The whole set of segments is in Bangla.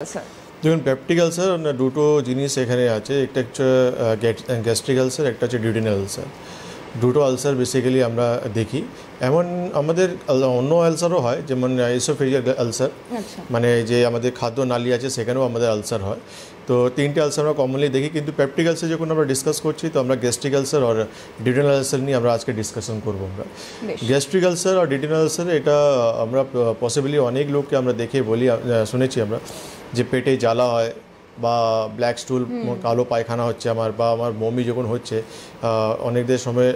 আচ্ছা। দেখুন পেপটিক আলসার দুটো জিনিস এখানে আছে, একটা হচ্ছে গ্যাস্ট্রিক আলসার, একটা হচ্ছে ডিউডিনাল আলসার। দুটো আলসার বেসিক্যালি আমরা দেখি। এমন আমাদের অন্য আলসারও হয়, যেমন ইসোফেজিয়াল আলসার, মানে যে আমাদের খাদ্য নালী আছে সেখানেও আমাদের আলসার হয়। তো তিনটে আলসার আমরা কমনলি দেখি, কিন্তু পেপটিক আলসার যখন আমরা ডিসকাস করছি তো আমরা গ্যাস্ট্রিক আলসার আর ডিউডিনাল আলসার নিয়ে আমরা আজকে ডিসকাশন করবো। আমরা গ্যাস্ট্রিক আলসার আর ডিউডিনাল আলসার এটা আমরা পসিবলি অনেক লোককে আমরা দেখে বলি, শুনেছি আমরা যে পেটে জ্বালা হয় বা ব্ল্যাক স্টুল, কালো পায়খানা হচ্ছে আমার, বা আমার বমি যখন হচ্ছে অনেকদের সময়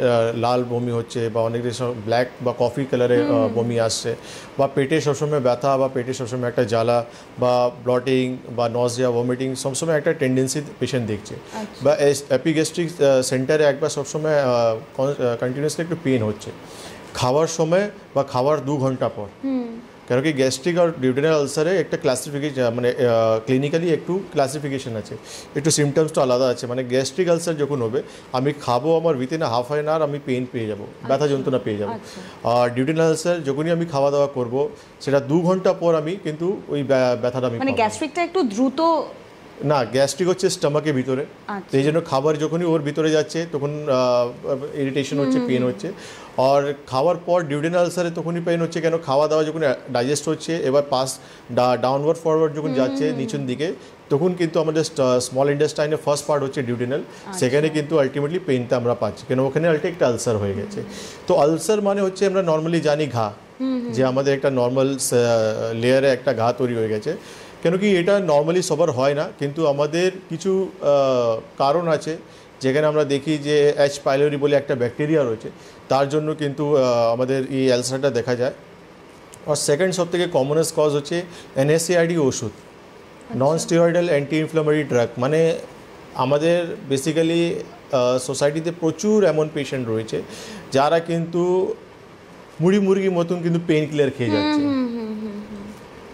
লাল বমি হচ্ছে, বা অনেকদের সময় ব্ল্যাক বা কফি কালারে বমি আসছে, বা পেটে সবসময় ব্যথা, বা পেটে সবসময় একটা জ্বালা, বা ব্লটিং বা নজিয়া ভমিটিং সবসময় একটা টেন্ডেন্সি পেশেন্ট দেখছে, বা এপিগ্যাস্ট্রিক সেন্টারে একবার সবসময় কন্টিনিউসলি একটু পেন হচ্ছে খাওয়ার সময় বা খাওয়ার 2 ঘন্টা পর। কেন কি গ্যাস্ট্রিক আর ডিউডিনাল আলসারে একটা ক্লাসিফিকেশন, মানে ক্লিনিক্যালি একটু ক্লাসিফিকেশন আছে, একটু সিমটমসটা আলাদা আছে। মানে গ্যাস্ট্রিক আলসার যখন হবে আমি খাবো, আমার উইথিন হাফ অ্যান আওয়ার আমি পেন পেয়ে যাবো, ব্যথা যন্ত্রণা পেয়ে যাবো। আর ডিউডিনাল আলসার যখনই আমি খাওয়া দাওয়া করবো সেটা 2 ঘন্টা পর আমি কিন্তু ওই ব্যথাটা আমি, মানে গ্যাস্ট্রিকটা একটু দ্রুত না, গ্যাস্ট্রিক হচ্ছে স্টমাকের ভিতরে, এই জন্য খাবার যখনই ওর ভিতরে যাচ্ছে তখন ইরিটেশন হচ্ছে, পেন হচ্ছে। আর খাওয়ার পর ডিউডিনাল আলসারে তখনই পেন হচ্ছে, কেন খাওয়া দাওয়া যখন ডাইজেস্ট হচ্ছে এবার ডাউনওয়ার্ড ফরওয়ার্ড যখন যাচ্ছে নিচের দিকে, তখন কিন্তু আমাদের স্মল ইন্টেস্টাইনের ফার্স্ট পার্ট হচ্ছে ডিউডিনাল, সেখানে কিন্তু আলটিমেটলি পেনটা আমরা পাচ্ছি, কেন ওখানে একটা আলসার হয়ে গেছে। তো আলসার মানে হচ্ছে আমরা নর্মালি জানি ঘা, যে আমাদের একটা নর্মাল লেয়ারে একটা ঘা তৈরি হয়ে গেছে। কেন কি এটা নর্মালি সবার হয় না, কিন্তু আমাদের কিছু কারণ আছে যেখানে আমরা দেখি যে এইচ পাইলোরি বলে একটা ব্যাকটেরিয়া রয়েছে, তার জন্য কিন্তু আমাদের এই অ্যালসারটা দেখা যায়। আর সেকেন্ড সবথেকে কমনেস্ট কজ হচ্ছে এনএসএআইডি ওষুধ, non steroidal anti inflammatory drug. মানে আমাদের বেসিক্যালি সোসাইটিতে প্রচুর এমন পেশেন্ট রয়েছে যারা কিন্তু মুড়ির মতন কিন্তু পেন কিলার খেয়ে যাচ্ছে,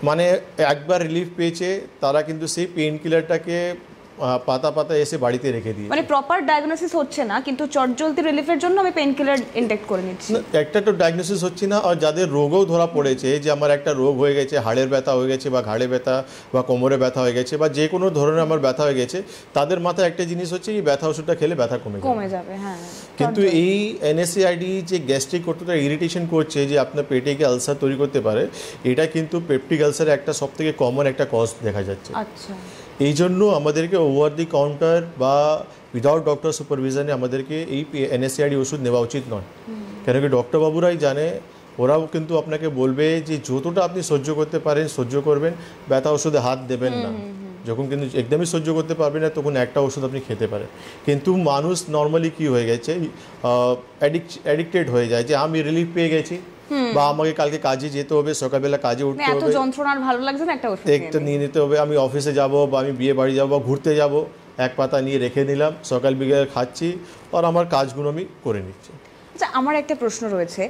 মানে একবার রিলিফ পেয়েছে তারা কিন্তু সেই পেন কিলারটাকে পাতা পাতা এসে বাড়িতে রেখে দিয়ে, মানে প্রপার ডায়াগনোসিস হচ্ছে না, কিন্তু চটজলদি রিলিফের জন্য আমি পেন কিলার ইনটেক্ট করে নিচ্ছি। একটা তো ডায়াগনোসিস হচ্ছে না, আর যাদের রোগও ধরা পড়েছে, যে আমার একটা রোগ হয়ে গেছে, হাড়ের ব্যথা হয়ে গেছে, বা ঘাড়ে ব্যথা, বা কোমরে ব্যথা হয়ে গেছে, বা যে কোনো ধরনের আমার ব্যথা হয়ে গেছে, তাদের মাথায় একটা জিনিস হচ্ছে এই ব্যথা ওষুধটা খেলে ব্যথা কমে যাবে। হ্যাঁ, কিন্তু এই এনএসএআইডি যে গ্যাস্ট্রিক কতটা ইরিটেশন করছে যে আপনার পেটে গিয়ে আলসার তৈরি করতে পারে, এটা কিন্তু পেপটিক আলসারের একটা সবথেকে কমন একটা কজ দেখা যাচ্ছে। আচ্ছা, এই জন্য আমাদেরকে ওভার দি কাউন্টার বা উইদাউট ডক্টর সুপারভিশনে আমাদেরকে এই এনএসএআইডি ওষুধ নেওয়া উচিত নয়। কেন কি ডক্টর বাবুরাই জানে, ওরাও কিন্তু আপনাকে বলবে যে যতটা আপনি সহ্য করতে পারেন সহ্য করবেন, ব্যথা ওষুধে হাত দেবেন না। যখন কিন্তু একদমই সহ্য করতে পারবেন না তখন একটা ওষুধ আপনি খেতে পারেন। কিন্তু মানুষ নর্মালি কি হয়ে গেছে, অ্যাডিক্টেড হয়ে যায়, যে আমি রিলিফ পেয়ে গেছি, বা আমাকে কালকে কাজে যেতে হবে, সকালবেলা কাজে উঠতে হবে, যন্ত্রণার ভালো লাগছে না, একটা নিয়ে নিতে হবে, আমি অফিসে যাব, বা আমি বিয়ে বাড়ি যাব, বা ঘুরতে যাব, এক পাতা নিয়ে রেখে নিলাম, সকাল বিকেল খাচ্ছি, আর আমার কাজগুলো আমি করে নিচ্ছি। আচ্ছা, আমার একটা প্রশ্ন রয়েছে,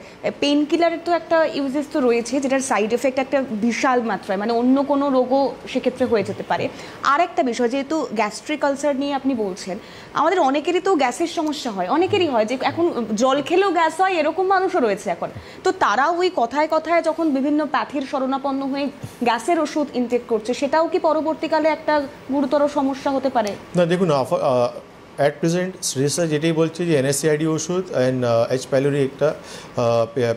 পেন কিলারের তো একটা ইউজেস তো রয়েছে যেটার সাইড এফেক্ট একটা বিশাল মাত্রায়, মানে অন্য কোনো রোগও সেক্ষেত্রে হয়ে যেতে পারে। আর একটা বিষয়, যেহেতু গ্যাস্ট্রিক আলসার নিয়ে আপনি বলছেন, আমাদের অনেকেরই তো গ্যাসের সমস্যা হয়, অনেকেরই হয়, যে এখন জল খেলেও গ্যাস হয়, এরকম মানুষও রয়েছে এখন। তো তারা ওই কথায় কথায় যখন বিভিন্ন প্যাথির শরণাপন্ন হয়ে গ্যাসের ওষুধ ইনটেক করছে, সেটাও কি পরবর্তীকালে একটা গুরুতর সমস্যা হতে পারে? না, দেখুন অ্যাট প্রেজেন্ট রিসার্চ যেটাই বলছে যে এনএসএআইডি ওষুধ অ্যান্ড এইচ পাইলোরি একটা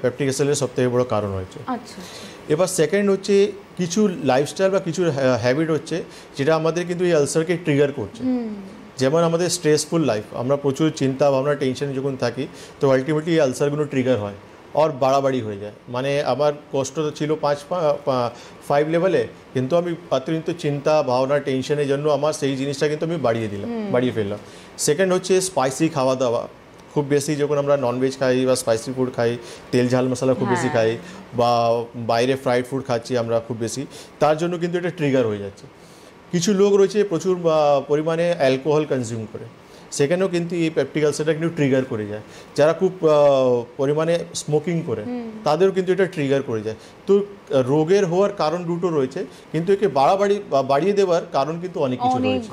পেপটিক আলসারের সবথেকে বড় কারণ হয়েছে। আচ্ছা, এবার সেকেন্ড হচ্ছে কিছু লাইফস্টাইল বা কিছু হ্যাবিট হচ্ছে যেটা আমাদের কিন্তু এই আলসারকে ট্রিগার করছে। যেমন আমাদের স্ট্রেসফুল লাইফ, আমরা প্রচুর চিন্তা ভাবনা টেনশনে যখন থাকি, তো আলটিমেটলি এই আলসারগুলো ট্রিগার হয় আর বাড়াবাড়ি হয়ে যায়। মানে আমার কষ্ট ছিল 5 লেভেলে, কিন্তু আমি অতিরিক্ত চিন্তা ভাবনা টেনশনের জন্য আমার সেই জিনিসটা কিন্তু আমি বাড়িয়ে ফেললাম। সেকেন্ড হচ্ছে স্পাইসি খাওয়া দাওয়া খুব বেশি, যখন আমরা ননভেজ খাই বা স্পাইসি ফুড খাই, তেল ঝাল মশলা খুব বেশি খাই, বা বাইরে ফ্রাইড ফুড খাচ্ছি আমরা খুব বেশি, তার জন্য কিন্তু এটা ট্রিগার হয়ে যাচ্ছে। কিছু লোক রয়েছে প্রচুর পরিমাণে অ্যালকোহল কনজিউম করে, সেখানেও কিন্তু এই পেপটিক আলসারটা কিন্তু ট্রিগার করে যায়। যারা খুব পরিমাণে স্মোকিং করে তাদেরও কিন্তু এটা ট্রিগার করে যায়। তো রোগের হওয়ার কারণ দুটো রয়েছে, কিন্তু একে বাড়িয়ে দেওয়ার কারণ কিন্তু অনেক কিছু রয়েছে।